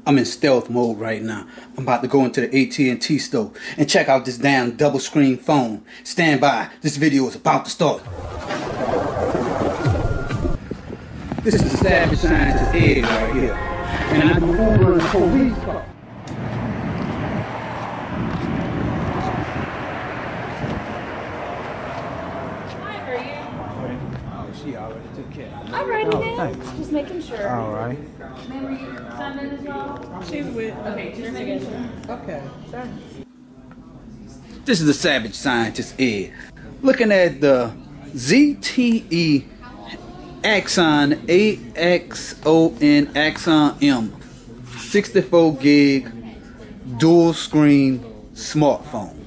I'm in stealth mode right now. I'm about to go into the AT&T store and check out this damn double screen phone. Stand by, this video is about to start. This is the savage scientist Ed right here. And I'm Uber the police car. She already took care. Alrighty then. Thanks. Just making sure. Alright. Remember you signed in as well? She's with. Okay, just making sure. Okay, sure. This is the savage scientist Ed. Looking at the ZTE Axon Axon M 64 gig dual screen smartphone.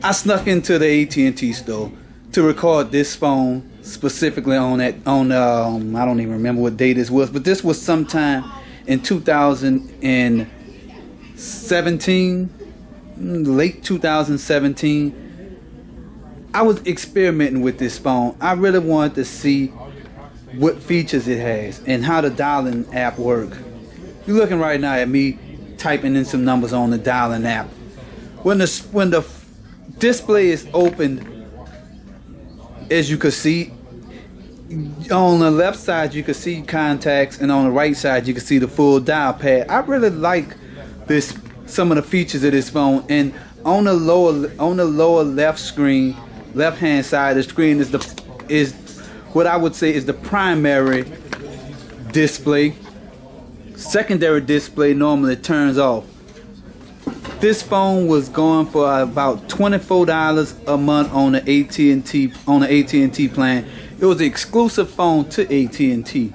I snuck into the AT&T store to record this phone specifically on I don't even remember what day this was, but this was sometime in 2017, late 2017. I was experimenting with this phone. I really wanted to see what features it has and how the dialing app work. You're looking right now at me typing in some numbers on the dialing app. When the display is opened, as you can see, on the left side you can see contacts, and on the right side you can see the full dial pad. I really like some of the features of this phone. And on the lower left screen, left hand side of the screen is what I would say is the primary display. Secondary display normally turns off. This phone was going for about $24 a month on the AT&T plan. It was an exclusive phone to AT&T.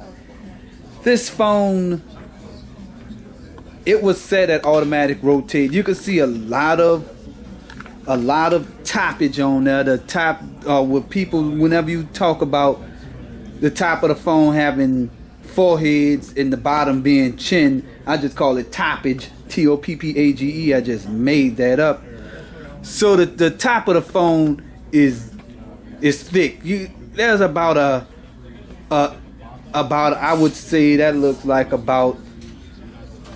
This phone, it was set at automatic rotate. You can see a lot of toppage on there. The top with people, whenever you talk about the top of the phone having foreheads and the bottom being chin, I just call it toppage. Toppage. I just made that up. So the top of the phone is thick. There's about I would say that looks like about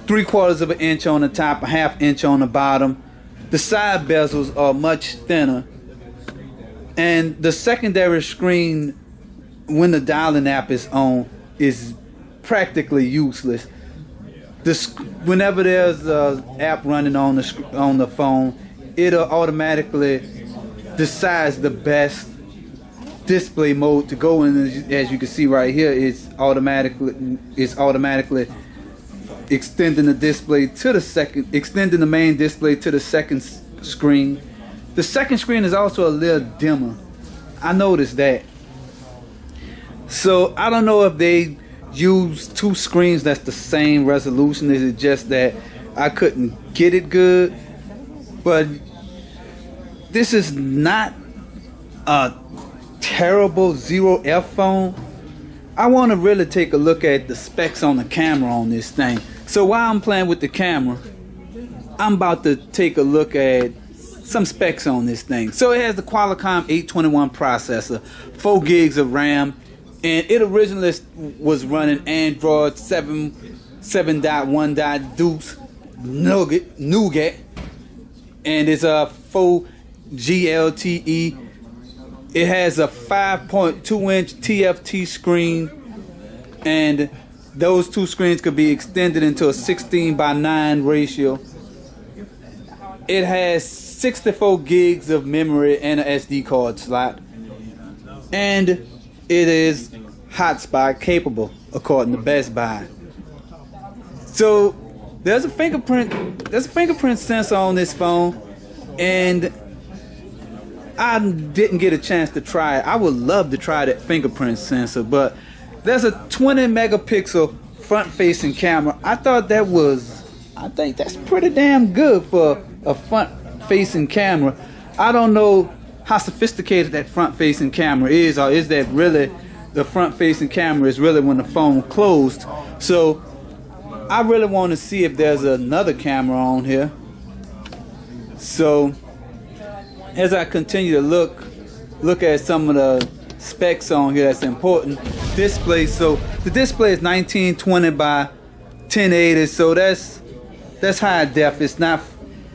3/4 of an inch on the top, a 1/2 inch on the bottom. The side bezels are much thinner, and the secondary screen, when the dialing app is on, is practically useless. Whenever there's an app running on the phone, it'll automatically decide the best display mode to go in. As you can see right here, it's automatically extending the display to extending the main display to the second screen. The second screen is also a little dimmer. I noticed that. So I don't know if they use two screens that's the same resolution. Is it just that I couldn't get it good? But this is not a terrible 0F phone. I want to really take a look at the specs on the camera on this thing. So while I'm playing with the camera, I'm about to take a look at some specs on this thing. So it has the Qualcomm 821 processor, 4 gigs of RAM, and it originally was running Android 7.1. Deuce Nougat, and it's a full GLTE. It has a 5.2-inch TFT screen, and those two screens could be extended into a 16:9 ratio. It has 64 gigs of memory and an SD card slot, and it is hotspot capable according to Best Buy. So there's a fingerprint sensor on this phone, and I didn't get a chance to try it. I would love to try that fingerprint sensor, but there's a 20 megapixel front facing camera. I think that's pretty damn good for a front facing camera. I don't know how sophisticated that front facing camera is, or is that really the front facing camera is really when the phone closed. So I really want to see if there's another camera on here. So as I continue to look at some of the specs on here that's important. Display. So the display is 1920 by 1080, so that's high def. It's not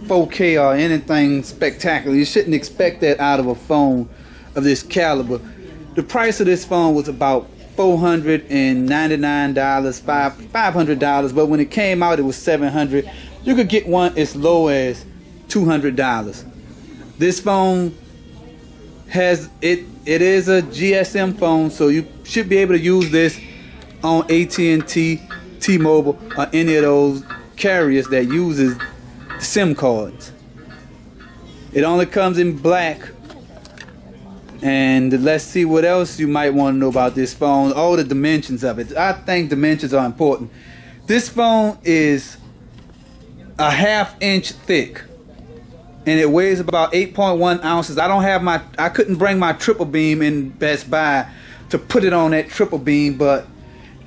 4K or anything spectacular. You shouldn't expect that out of a phone of this caliber. The price of this phone was about $499, $500, but when it came out it was $700. You could get one as low as $200. This phone has it is a GSM phone, so you should be able to use this on AT&T, T-Mobile, or any of those carriers that uses SIM cards. It only comes in black. And let's see what else you might want to know about this phone. All the dimensions of it. I think dimensions are important. This phone is a 1/2 inch thick, and it weighs about 8.1 ounces. I couldn't bring my triple beam in Best Buy to put it on that triple beam, but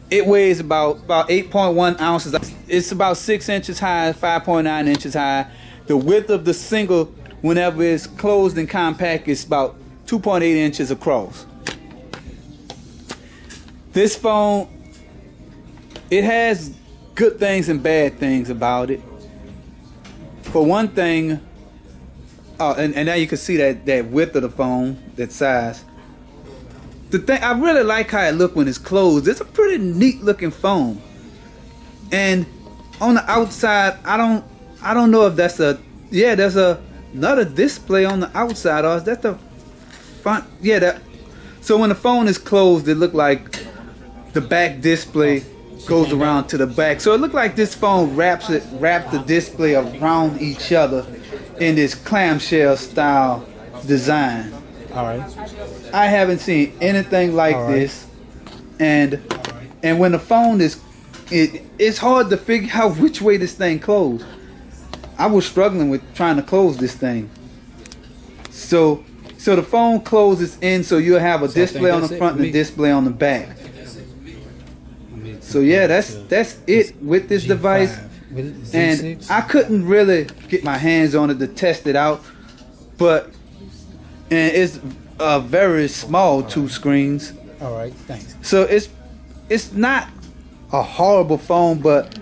it weighs about 8.1 ounces. It's about 6 inches high, 5.9 inches high. The width of the single, whenever it's closed and compact, is about 2.8 inches across. This phone, it has good things and bad things about it. For one thing, and now you can see that width of the phone, that size. The thing, I really like how it looks when it's closed. It's a pretty neat looking phone. And on the outside, I don't know if that's there's another display on the outside, or is that the front? Yeah, that. So when the phone is closed, it look like the back display goes around to the back. So it looked like this phone wrapped the display around each other in this clamshell style design. All right. I haven't seen anything like this, and when the phone is, it's hard to figure out which way this thing closed. I was struggling with trying to close this thing. So the phone closes in, so you'll have a display on the front and a display on the back. So yeah, that's it with this device. And I couldn't really get my hands on it to test it out, and it's a very small 2 screens. All right, thanks. So it's not a horrible phone, but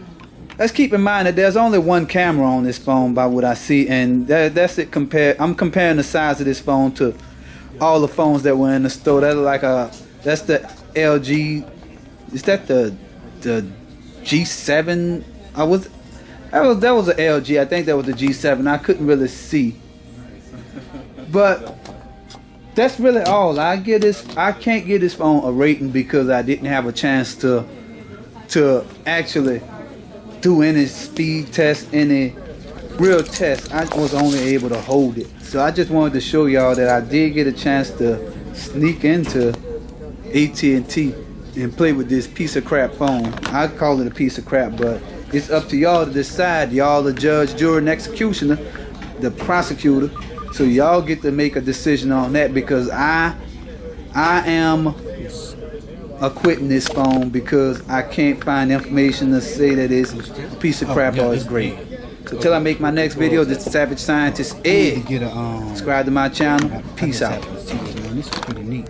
let's keep in mind that there's only one camera on this phone by what I see, and that's it. I'm comparing the size of this phone to all the phones that were in the store. That's the LG. Is that the G7? That was an LG. I think that was the G7. I couldn't really see, but that's really all. I can't give this phone a rating because I didn't have a chance to actually do any speed test, any real test. I was only able to hold it. So I just wanted to show y'all that I did get a chance to sneak into AT&T and play with this piece of crap phone. I call it a piece of crap, but it's up to y'all to decide. Y'all the judge, jury, and executioner, the prosecutor. So y'all get to make a decision on that, because I am acquitting this phone because I can't find information to say that it's a piece of crap or it's great. So till I make my next video, this is Savage Scientist Ed. Subscribe to my channel. Peace out. This is pretty neat.